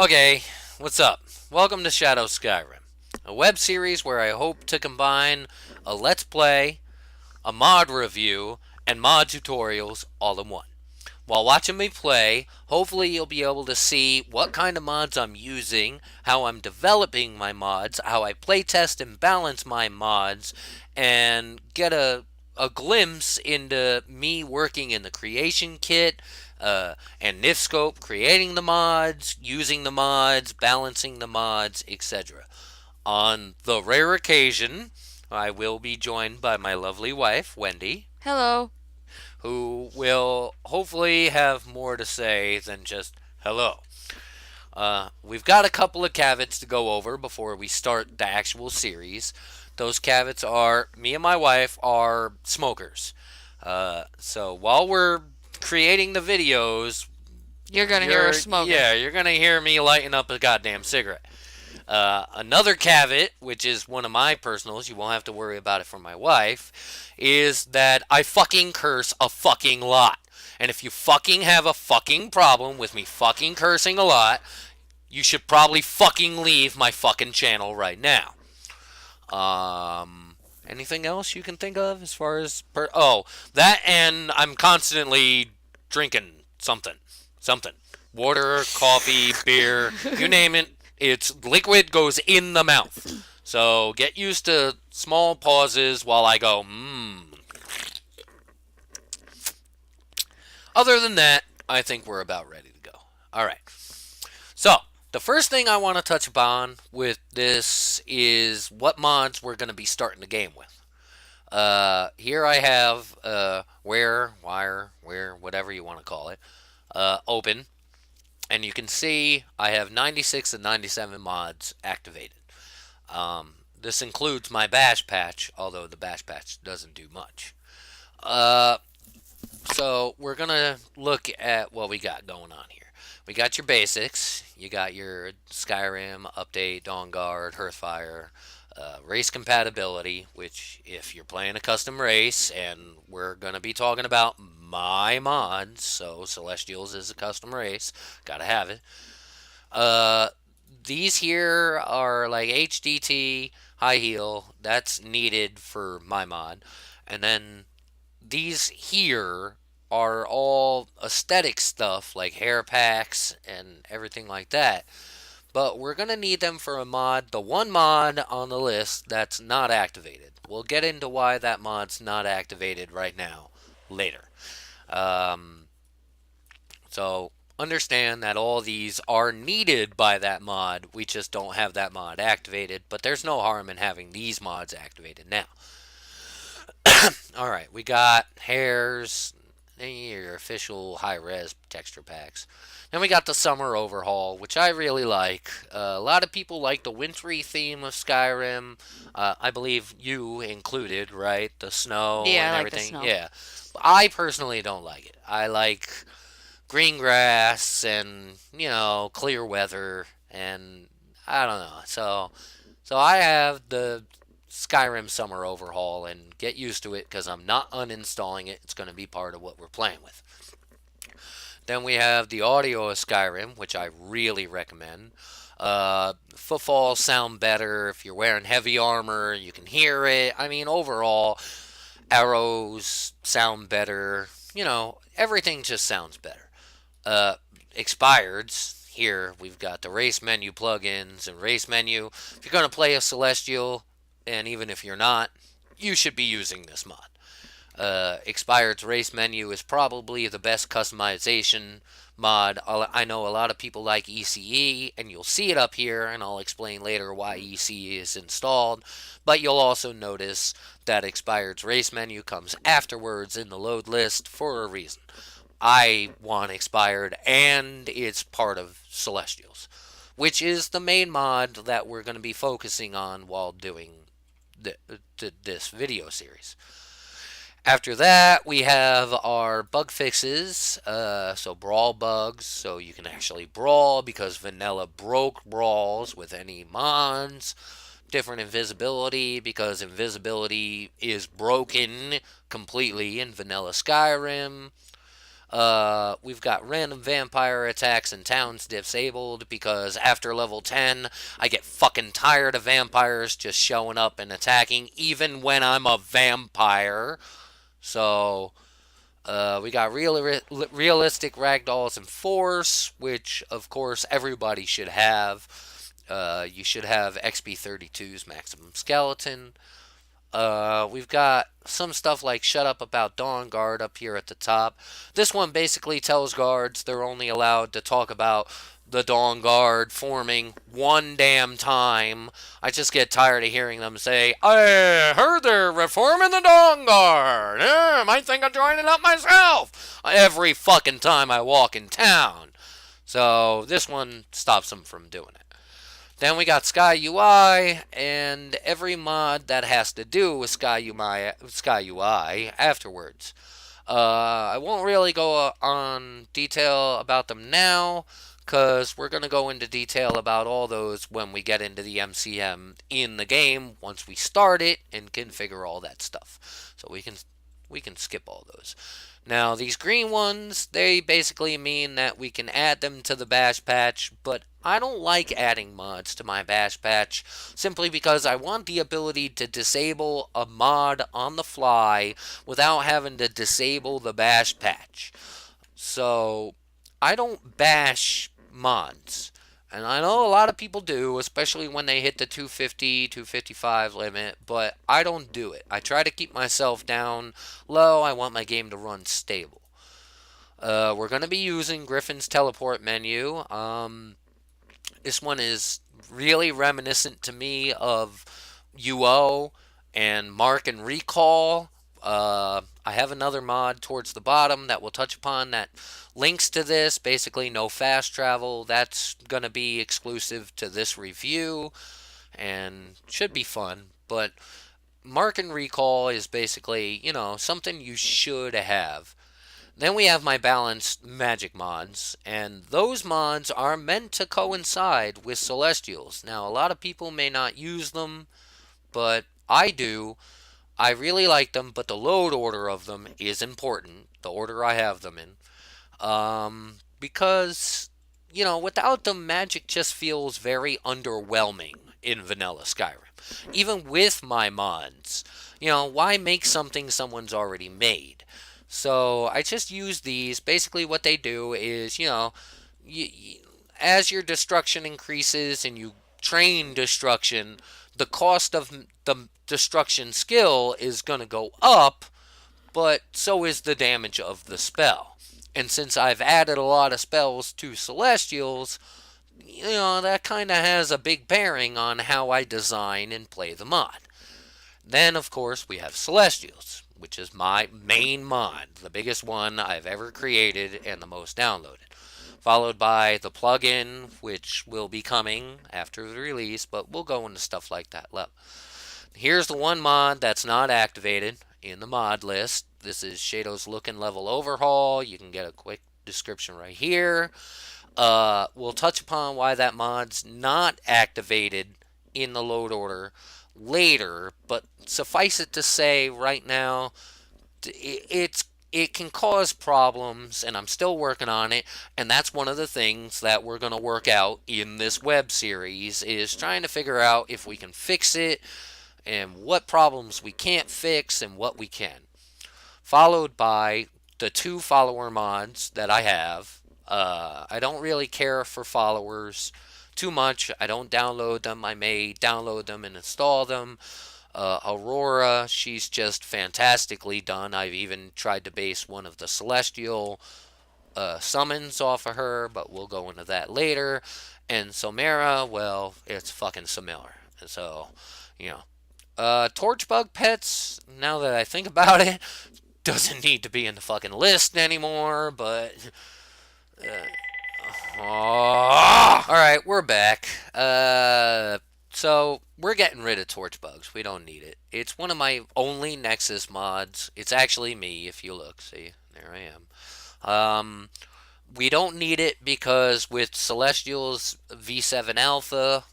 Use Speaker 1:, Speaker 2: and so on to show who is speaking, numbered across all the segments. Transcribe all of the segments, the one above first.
Speaker 1: Okay, what's up? Welcome to Shadow Skyrim, a web series where I hope to combine a let's play, a mod review, and mod tutorials all in one. While watching me play, hopefully you'll be able to see what kind of mods I'm using, how I'm developing my mods, how I playtest and balance my mods, and get a glimpse into me working in the creation kit and Nifscope, creating the mods, using the mods, balancing the mods, etc. On the rare occasion, I will be joined by my lovely wife, Wendy,
Speaker 2: Hello.
Speaker 1: who will hopefully have more to say than just hello. We've got a couple of caveats to go over before we start the actual series. Those caveats are me and my wife are smokers. So while we're creating the videos,
Speaker 2: You're gonna hear us smoking.
Speaker 1: you're gonna hear me lighting up a goddamn cigarette. Another caveat, which is one of my personals, you won't have to worry about it from my wife, is that I fucking curse a fucking lot. And if you fucking have a fucking problem with me fucking cursing a lot, you should probably fucking leave my fucking channel right now. Anything else you can think of as far as that, and I'm constantly drinking something, water, coffee, beer, you name it. It's liquid goes in the mouth. So get used to small pauses while I go. Other than that, I think we're about ready to go. All right. So, the first thing I want to touch upon with this is what mods we're going to be starting the game with. Here I have where, whatever you want to call it, open. And you can see I have 96 and 97 mods activated. This includes my bash patch, although the bash patch doesn't do much. Uh, so we're going to look at what we got going on here. We got your basics. You got your Skyrim, Update, Dawn Guard, Hearthfire, race compatibility, which if you're playing a custom race, and we're going to be talking about my mods, so Celestials is a custom race, gotta have it. Uh, these here are like HDT, high heel, that's needed for my mod. And then these here are all aesthetic stuff like hair packs and everything like that. But we're going to need them for a mod, the one mod on the list that's not activated. We'll get into why that mod's not activated right now later. Um, so understand that all these are needed by that mod. We just don't have that mod activated, but there's no harm in having these mods activated now. All right, we got hairs, your official high res texture packs. Then we got the summer overhaul, which I really like. A lot of people like the wintry theme of Skyrim. I believe you included, right? The snow
Speaker 2: Yeah,
Speaker 1: and
Speaker 2: I like the
Speaker 1: everything.
Speaker 2: snow.
Speaker 1: Yeah. I personally don't like it. I like green grass and, clear weather and I don't know. So I have the Skyrim Summer Overhaul and get used to it because I'm not uninstalling it. It's going to be part of what we're playing with. Then we have the audio of Skyrim, which I really recommend. Footfalls sound better. If you're wearing heavy armor, you can hear it. I mean, overall, arrows sound better. Everything just sounds better. Uh, Expireds. Here we've got the race menu plugins and race menu. If you're going to play a Celestial, and even if you're not, you should be using this mod. Expired's race menu is probably the best customization mod. I know a lot of people like ECE, and you'll see it up here, and I'll explain later why ECE is installed. But you'll also notice that Expired's race menu comes afterwards in the load list for a reason. I want Expired, and it's part of Celestials, which is the main mod that we're going to be focusing on while doing this video series. After that, we have our bug fixes. So brawl bugs, so you can actually brawl because vanilla broke brawls with any mods. Different invisibility because invisibility is broken completely in vanilla Skyrim. We've got random vampire attacks and towns disabled because after level 10, I get fucking tired of vampires just showing up and attacking, even when I'm a vampire. So, we got realistic ragdolls and force, which of course everybody should have. You should have XP32's maximum skeleton. We've got some stuff like Shut Up About Dawn Guard up here at the top. This one basically tells guards they're only allowed to talk about the Dawn Guard forming one damn time. I just get tired of hearing them say, I heard they're reforming the Dawn Guard. Might think of joining up myself. Every fucking time I walk in town. So this one stops them from doing it. Then we got Sky UI and every mod that has to do with Sky UI afterwards. I won't really go on detail about them now because we're going to go into detail about all those when we get into the MCM in the game once we start it and configure all that stuff. So we can skip all those. Now, these green ones, they basically mean that we can add them to the bash patch, but I don't like adding mods to my bash patch simply because I want the ability to disable a mod on the fly without having to disable the bash patch. So, I don't bash mods. And I know a lot of people do, especially when they hit the 250, 255 limit, but I don't do it. I try to keep myself down low. I want my game to run stable. We're going to be using Griffin's teleport menu. This one is really reminiscent to me of UO and Mark and Recall. I have another mod towards the bottom that we'll touch upon that links to this. Basically, no fast travel. That's going to be exclusive to this review and should be fun. But Mark and Recall is basically, something you should have. Then we have my balanced magic mods, and those mods are meant to coincide with Celestials. Now, a lot of people may not use them, but I do. I really like them, but the load order of them is important. The order I have them in. Because, without them, Magic just feels very underwhelming in vanilla Skyrim. Even with my mods, why make something someone's already made? So I just use these. Basically, what they do is, as your destruction increases and you train destruction, the cost of the destruction skill is going to go up, but so is the damage of the spell. And since I've added a lot of spells to Celestials, that kind of has a big bearing on how I design and play the mod. Then, of course, we have Celestials, which is my main mod, the biggest one I've ever created and the most downloaded. Followed by the plugin, which will be coming after the release, but we'll go into stuff like that. Here's the one mod that's not activated in the mod list. This is Shaydow's Look and Level Overhaul. You can get a quick description right here. We'll touch upon why that mod's not activated in the load order later, but suffice it to say right now, it can cause problems, and I'm still working on it, and that's one of the things that we're going to work out in this web series, is trying to figure out if we can fix it, and what problems we can't fix, and what we can. Followed by the 2 follower mods that I have. I don't really care for followers too much. I don't download them. I may download them and install them. Aurora, she's just fantastically done. I've even tried to base one of the Celestial summons off of her, but we'll go into that later. And Somera, well, it's fucking similar. So, Torchbug pets, now that I think about it, doesn't need to be in the fucking list anymore, but... Alright, we're back. So, we're getting rid of Torchbugs. We don't need it. It's one of my only Nexus mods. It's actually me, if you look. See, there I am. We don't need it because with Celestial's V7 Alpha,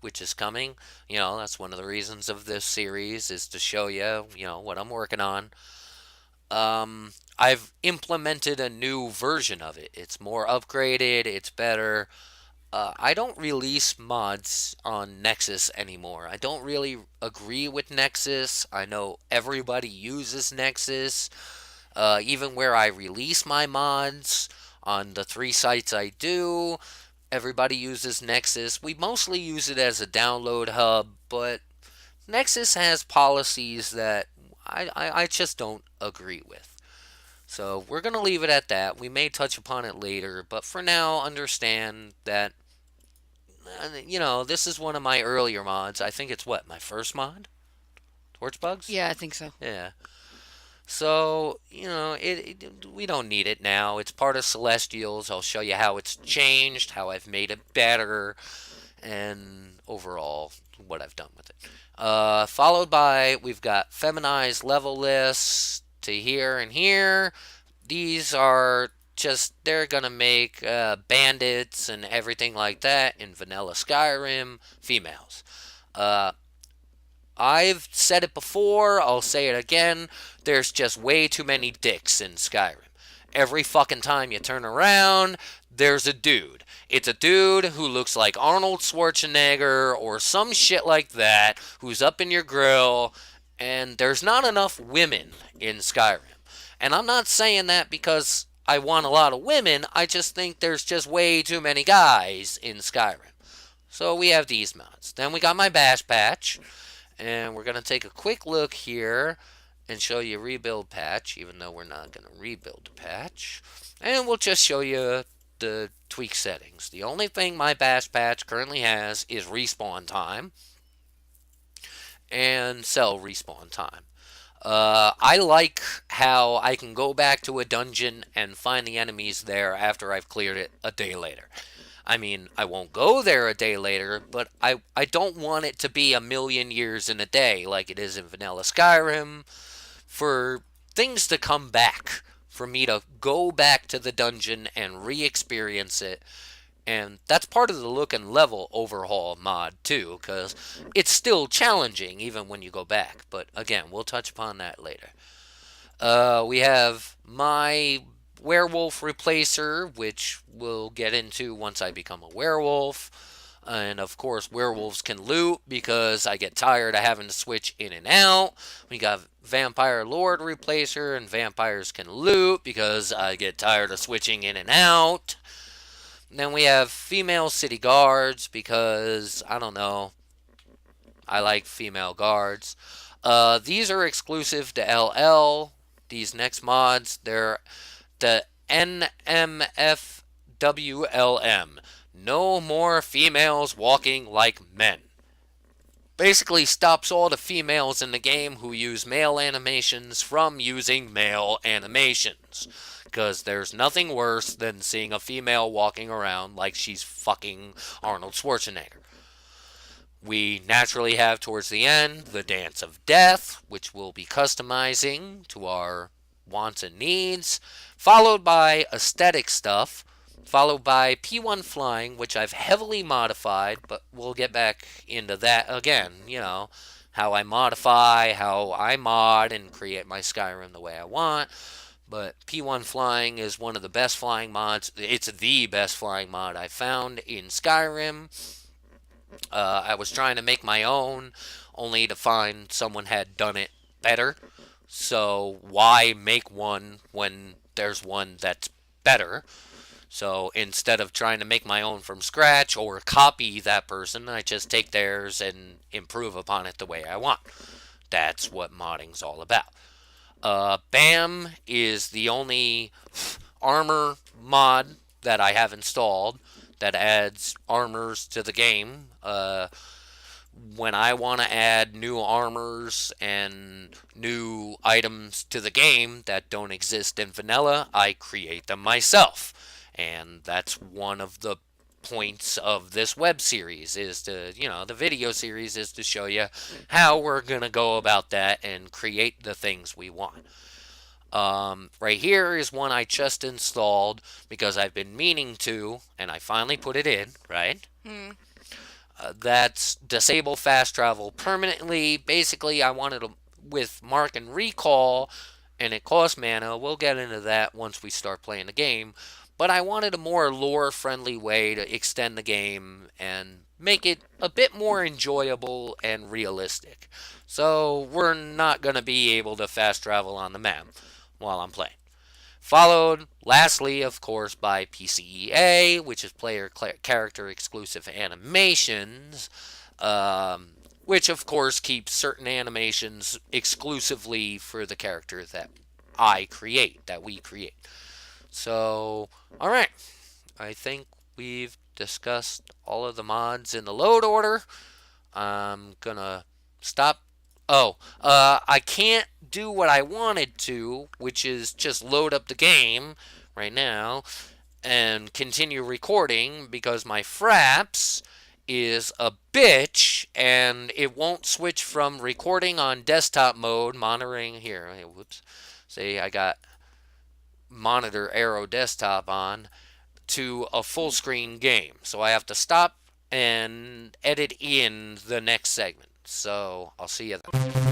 Speaker 1: which is coming, that's one of the reasons of this series, is to show you, what I'm working on. I've implemented a new version of it. It's more upgraded, it's better. I don't release mods on Nexus anymore. I don't really agree with Nexus. I know everybody uses Nexus. Even where I release my mods on the three sites I do, everybody uses Nexus. We mostly use it as a download hub, but Nexus has policies that I just don't agree with. So we're going to leave it at that. We may touch upon it later, but for now, understand that, this is one of my earlier mods. I think it's what, my first mod? Torch bugs?
Speaker 2: Yeah, I think so.
Speaker 1: Yeah. So, we don't need it now. It's part of Celestials. I'll show you how it's changed, how I've made it better, and overall what I've done with it. Followed by, we've got feminized level lists to here and here. These are just, they're gonna make bandits and everything like that in vanilla Skyrim females. Uh, I've said it before, I'll say it again. There's just way too many dicks in Skyrim. Every fucking time you turn around, there's a dude. It's a dude who looks like Arnold Schwarzenegger or some shit like that, who's up in your grill, and there's not enough women in Skyrim. And I'm not saying that because I want a lot of women, I just think there's just way too many guys in Skyrim. So we have these mods. Then we got my bash patch, and we're going to take a quick look here and show you rebuild patch, even though we're not going to rebuild the patch. And we'll just show you the tweak settings. The only thing my bash patch currently has is respawn time and cell respawn time. I like how I can go back to a dungeon and find the enemies there after I've cleared it a day later. I mean, I won't go there a day later, but I don't want it to be a million years in a day like it is in vanilla Skyrim, for things to come back, for me to go back to the dungeon and re-experience it. And that's part of the look and level overhaul mod too, because it's still challenging even when you go back. But again, we'll touch upon that later. We have my werewolf replacer, which we'll get into once I become a werewolf. And of course, werewolves can loot because I get tired of having to switch in and out. We got vampire lord replacer, and vampires can loot because I get tired of switching in and out. And then we have female city guards because, I don't know, I like female guards. These are exclusive to LL. These next mods, they're the NMFWLM. No more females walking like men. Basically stops all the females in the game who use male animations from using male animations. Because there's nothing worse than seeing a female walking around like she's fucking Arnold Schwarzenegger. We naturally have towards the end the Dance of Death, which we'll be customizing to our wants and needs, followed by aesthetic stuff, followed by P1 Flying, which I've heavily modified, but we'll get back into that again, how I modify, how I mod and create my Skyrim the way I want. But P1 Flying is one of the best flying mods. It's the best flying mod I found in Skyrim. I was trying to make my own, only to find someone had done it better. So why make one when there's one that's better? So instead of trying to make my own from scratch or copy that person, I just take theirs and improve upon it the way I want. That's what modding's all about. BAM is the only armor mod that I have installed that adds armors to the game. When I want to add new armors and new items to the game that don't exist in vanilla, I create them myself. And that's one of the points of this web series, is to, the video series is to show you how we're going to go about that and create the things we want. Right here is one I just installed because I've been meaning to, and I finally put it in, right? That's disable fast travel permanently. Basically, I wanted to, with mark and recall, and it costs mana. We'll get into that once we start playing the game. But I wanted a more lore friendly way to extend the game and make it a bit more enjoyable and realistic. So we're not going to be able to fast travel on the map while I'm playing. Followed, lastly, of course, by PCEA, which is player character exclusive animations, which of course keeps certain animations exclusively for the character that that we create. So, alright, I think we've discussed all of the mods in the load order. I'm gonna stop. Oh, I can't do what I wanted to, which is just load up the game right now and continue recording because my Fraps is a bitch and it won't switch from recording on desktop mode, monitoring here. Whoops. Say I got monitor arrow desktop on to a full screen game. So I have to stop and edit in the next segment. So I'll see you then.